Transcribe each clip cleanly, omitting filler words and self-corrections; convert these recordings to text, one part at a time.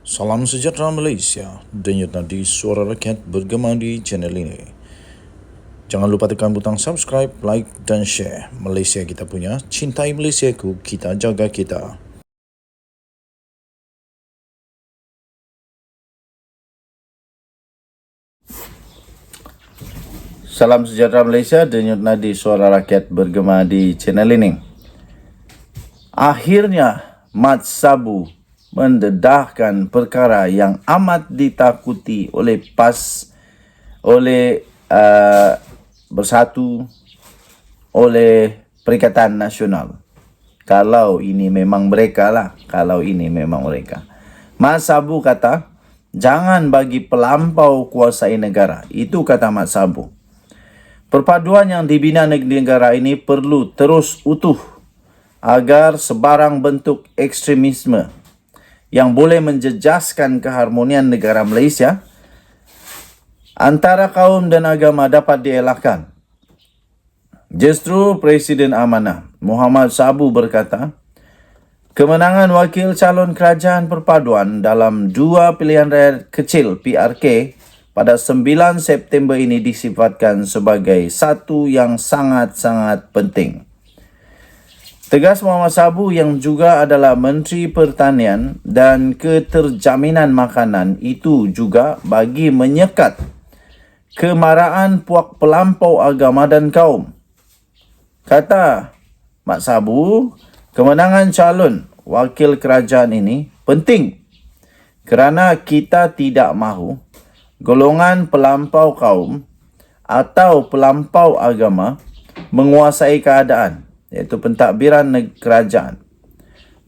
Salam sejahtera Malaysia, denyut nadi suara rakyat bergema di channel ini. Jangan lupa tekan butang subscribe, like dan share. Malaysia kita punya, cintai Malaysiaku, kita jaga kita. Salam sejahtera Malaysia, denyut nadi suara rakyat bergema di channel ini. Akhirnya, Mat Sabu mendedahkan perkara yang amat ditakuti oleh Bersatu, oleh Perikatan Nasional. Kalau ini memang mereka. Mat Sabu kata, jangan bagi pelampau kuasai negara. Itu kata Mat Sabu. Perpaduan yang dibina negara ini perlu terus utuh agar sebarang bentuk ekstremisme yang boleh menjejaskan keharmonian negara Malaysia antara kaum dan agama dapat dielakkan. Justru Presiden Amanah Muhammad Sabu berkata, kemenangan wakil calon kerajaan perpaduan dalam dua pilihan raya kecil PRK pada 9 September ini disifatkan sebagai satu yang sangat-sangat penting. Tegas Muhammad Sabu yang juga adalah Menteri Pertanian dan Keterjaminan Makanan itu juga bagi menyekat kemarahan puak pelampau agama dan kaum. Kata Mat Sabu, kemenangan calon wakil kerajaan ini penting kerana kita tidak mahu golongan pelampau kaum atau pelampau agama menguasai keadaan, iaitu pentadbiran kerajaan.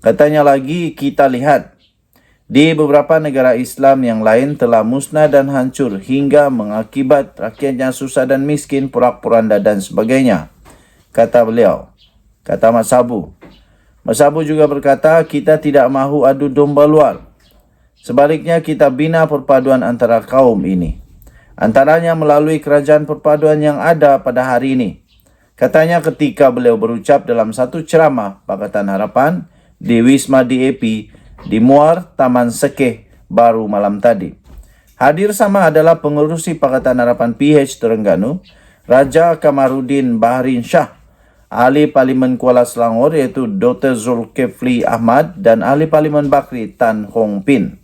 Katanya lagi, kita lihat di beberapa negara Islam yang lain telah musnah dan hancur hingga mengakibat rakyatnya susah dan miskin, porak-poranda dan sebagainya. Kata beliau, kata Mat Sabu. Mat Sabu juga berkata, kita tidak mahu adu domba luar. Sebaliknya kita bina perpaduan antara kaum ini. Antaranya melalui kerajaan perpaduan yang ada pada hari ini. Katanya ketika beliau berucap dalam satu ceramah Pakatan Harapan di Wisma DAP di Muar, Taman Sekeh baru malam tadi. Hadir sama adalah pengerusi Pakatan Harapan PH Terengganu, Raja Kamarudin Bahrin Shah, Ahli Parlimen Kuala Selangor iaitu Dr. Zulkifli Ahmad dan Ahli Parlimen Bakri Tan Hong Pin.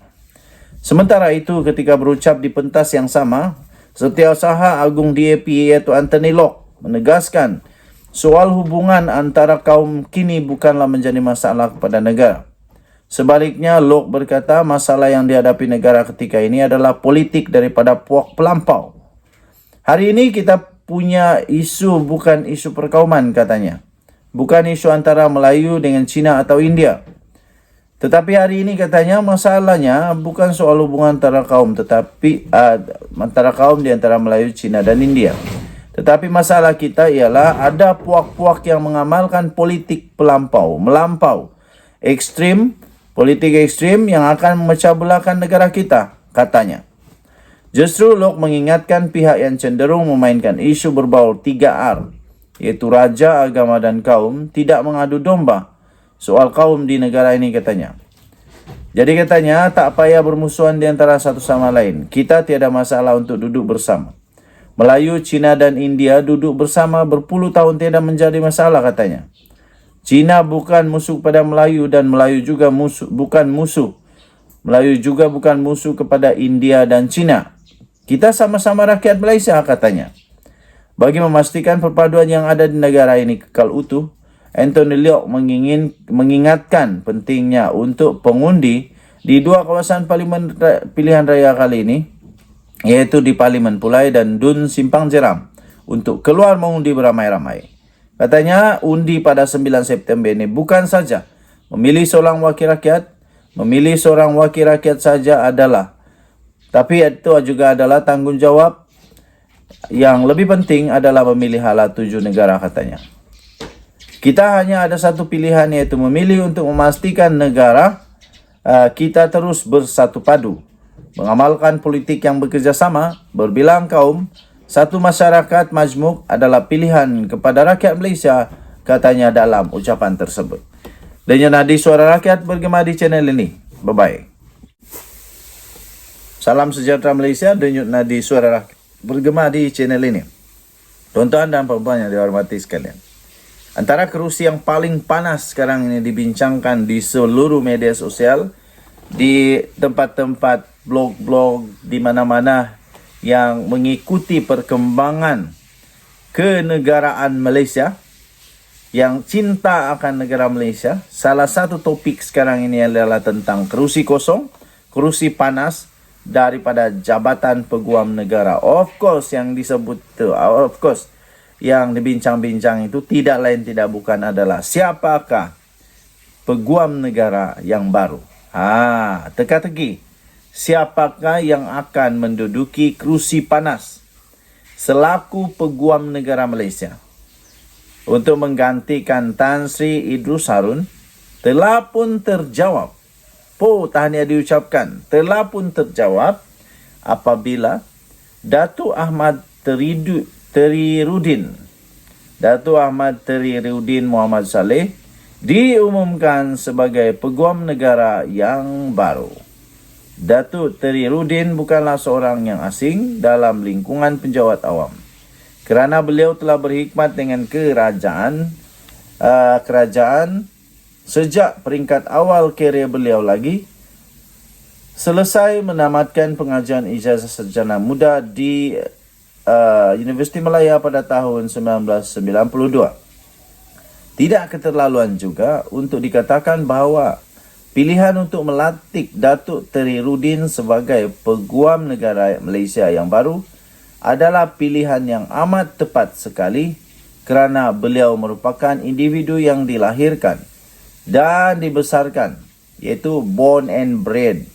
Sementara itu, ketika berucap di pentas yang sama, Setiausaha Agung DAP iaitu Anthony Locke menegaskan soal hubungan antara kaum kini bukanlah menjadi masalah kepada negara. Sebaliknya, Locke berkata masalah yang dihadapi negara ketika ini adalah politik daripada puak pelampau. Hari ini kita punya isu bukan isu perkauman katanya. Bukan isu antara Melayu dengan Cina atau India. Tetapi hari ini katanya masalahnya bukan soal hubungan antara kaum, tetapi antara kaum di antara Melayu, Cina dan India. Tetapi masalah kita ialah ada puak-puak yang mengamalkan politik melampau, ekstrim, politik ekstrim yang akan memecah belahkan negara kita, katanya. Justru Locke mengingatkan pihak yang cenderung memainkan isu berbau 3R, iaitu raja, agama dan kaum, tidak mengadu domba soal kaum di negara ini katanya. Jadi katanya tak payah bermusuhan di antara satu sama lain. Kita tiada masalah untuk duduk bersama. Melayu, Cina dan India duduk bersama berpuluh tahun tiada menjadi masalah katanya. Cina bukan musuh kepada Melayu dan Melayu juga bukan musuh. Melayu juga bukan musuh kepada India dan Cina. Kita sama-sama rakyat Malaysia katanya. Bagi memastikan perpaduan yang ada di negara ini kekal utuh, Anthony Locke mengingatkan pentingnya untuk pengundi di dua kawasan parlimen pilihan raya kali ini, iaitu di Parlimen Pulai dan Dun Simpang Jeram, untuk keluar mengundi beramai-ramai. Katanya undi pada 9 September ini bukan saja memilih seorang wakil rakyat saja adalah, tapi itu juga adalah tanggungjawab yang lebih penting adalah memilih hala 7 negara katanya. Kita hanya ada satu pilihan, yaitu memilih untuk memastikan negara kita terus bersatu padu, mengamalkan politik yang bekerjasama, berbilang kaum, satu masyarakat majmuk adalah pilihan kepada rakyat Malaysia, katanya dalam ucapan tersebut. Denyut nadi suara rakyat bergema di channel ini. Bye-bye. Salam sejahtera Malaysia, denyut nadi suara rakyat bergema di channel ini. Tuan-tuan dan puan-puan yang dihormati sekalian. Antara kerusi yang paling panas sekarang ini dibincangkan di seluruh media sosial, di tempat-tempat blog-blog di mana-mana yang mengikuti perkembangan kenegaraan Malaysia, yang cinta akan negara Malaysia. Salah satu topik sekarang ini adalah tentang kerusi kosong, kerusi panas daripada Jabatan Peguam Negara. Of course, yang disebut yang dibincang-bincang itu tidak lain tidak bukan adalah siapakah Peguam Negara yang baru. Teka-teki, siapakah yang akan menduduki kerusi panas selaku Peguam Negara Malaysia untuk menggantikan Tan Sri Idrus Harun? Telah pun terjawab. Tahniah diucapkan. Telah pun terjawab apabila Datuk Ahmad Teriruddin Muhammad Saleh diumumkan sebagai Peguam Negara yang baru. Datuk Teriruddin bukanlah seorang yang asing dalam lingkungan penjawat awam, kerana beliau telah berkhidmat dengan kerajaan sejak peringkat awal kerjaya beliau lagi. Selesai menamatkan pengajian ijazah sarjana muda di Universiti Malaya pada tahun 1992. Tidak keterlaluan juga untuk dikatakan bahawa pilihan untuk melantik Datuk Teriruddin sebagai Peguam Negara Malaysia yang baru adalah pilihan yang amat tepat sekali, kerana beliau merupakan individu yang dilahirkan dan dibesarkan, iaitu born and bred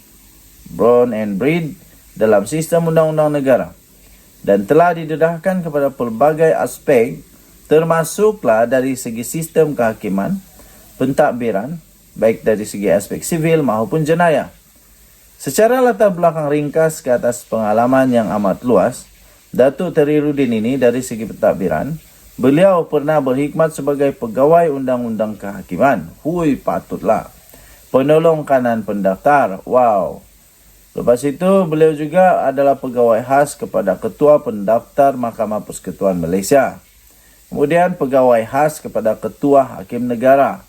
dalam sistem undang-undang negara, dan telah didedahkan kepada pelbagai aspek, termasuklah dari segi sistem kehakiman, pentadbiran, baik dari segi aspek sivil maupun jenayah. Secara latar belakang ringkas ke atas pengalaman yang amat luas, Datuk Teriruddin ini dari segi pentadbiran, beliau pernah berkhidmat sebagai pegawai undang-undang kehakiman. Patutlah. Penolong kanan pendaftar. Wow. Lepas itu, beliau juga adalah pegawai khas kepada Ketua Pendaftar Mahkamah Persekutuan Malaysia. Kemudian pegawai khas kepada Ketua Hakim Negara.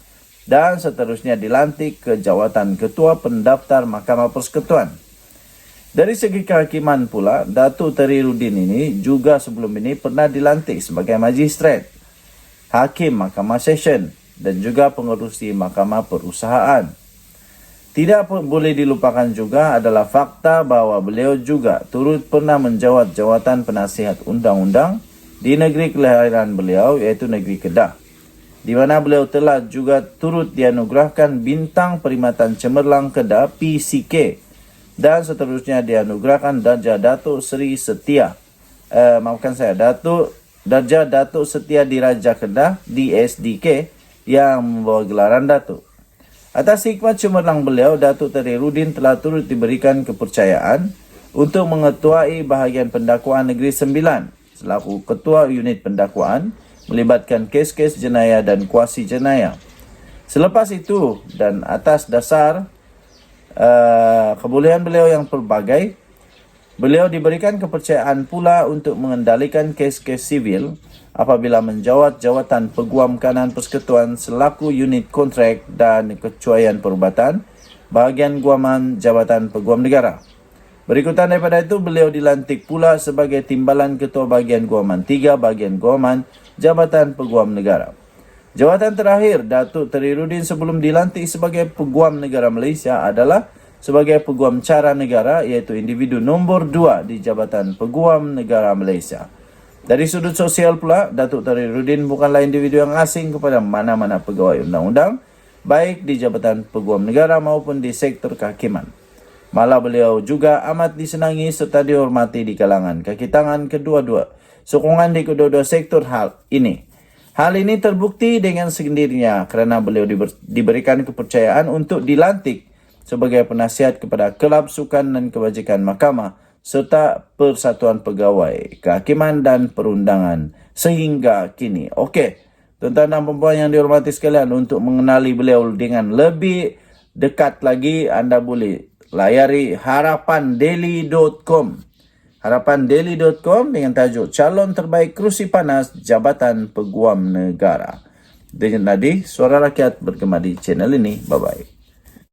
Dan seterusnya dilantik ke jawatan Ketua Pendaftar Mahkamah Persekutuan. Dari segi kehakiman pula, Datuk Teriruddin ini juga sebelum ini pernah dilantik sebagai magistrat, hakim Mahkamah Session dan juga pengerusi Mahkamah Perusahaan. Tidak boleh dilupakan juga adalah fakta bahawa beliau juga turut pernah menjawat jawatan penasihat undang-undang di negeri kelahiran beliau, iaitu negeri Kedah, di mana beliau telah juga turut dianugerahkan Bintang Perkhidmatan Cemerlang Kedah PCK, dan seterusnya dianugerahkan darjah Datuk Seri Setia. Darjah Datuk Setia Diraja Kedah DSDK yang membawa gelaran Datuk. Atas hikmat cemerlang beliau, Datuk Teriruddin telah turut diberikan kepercayaan untuk mengetuai bahagian pendakwaan Negeri Sembilan selaku Ketua Unit Pendakwaan melibatkan kes-kes jenayah dan kuasi jenayah. Selepas itu dan atas dasar kebolehan beliau yang pelbagai, beliau diberikan kepercayaan pula untuk mengendalikan kes-kes sivil apabila menjawat jawatan Peguam Kanan Persekutuan selaku unit kontrak dan kecuaian perubatan bahagian guaman Jabatan Peguam Negara. Berikutan daripada itu, beliau dilantik pula sebagai Timbalan Ketua Bahagian Guaman 3 Bahagian Guaman Jabatan Peguam Negara. Jawatan terakhir Datuk Teriruddin sebelum dilantik sebagai Peguam Negara Malaysia adalah sebagai Peguam Cara Negara, iaitu individu nombor 2 di Jabatan Peguam Negara Malaysia. Dari sudut sosial pula, Datuk Teriruddin bukanlah individu yang asing kepada mana-mana pegawai undang-undang, baik di Jabatan Peguam Negara maupun di sektor kehakiman. Malah beliau juga amat disenangi serta dihormati di kalangan kaki tangan kedua-dua, sokongan di kedua-dua sektor hal ini. Hal ini terbukti dengan sendirinya kerana beliau diberikan kepercayaan untuk dilantik sebagai penasihat kepada Kelab Sukan dan Kebajikan Mahkamah serta Persatuan Pegawai Kehakiman dan Perundangan sehingga kini. Okey, tuan-tuan dan puan yang dihormati sekalian, untuk mengenali beliau dengan lebih dekat lagi, anda boleh layari harapandaily.com. Harapandaily.com dengan tajuk Calon Terbaik Kerusi Panas Jabatan Peguam Negara. Denyut nadi suara rakyat bergema di channel ini. Bye-bye.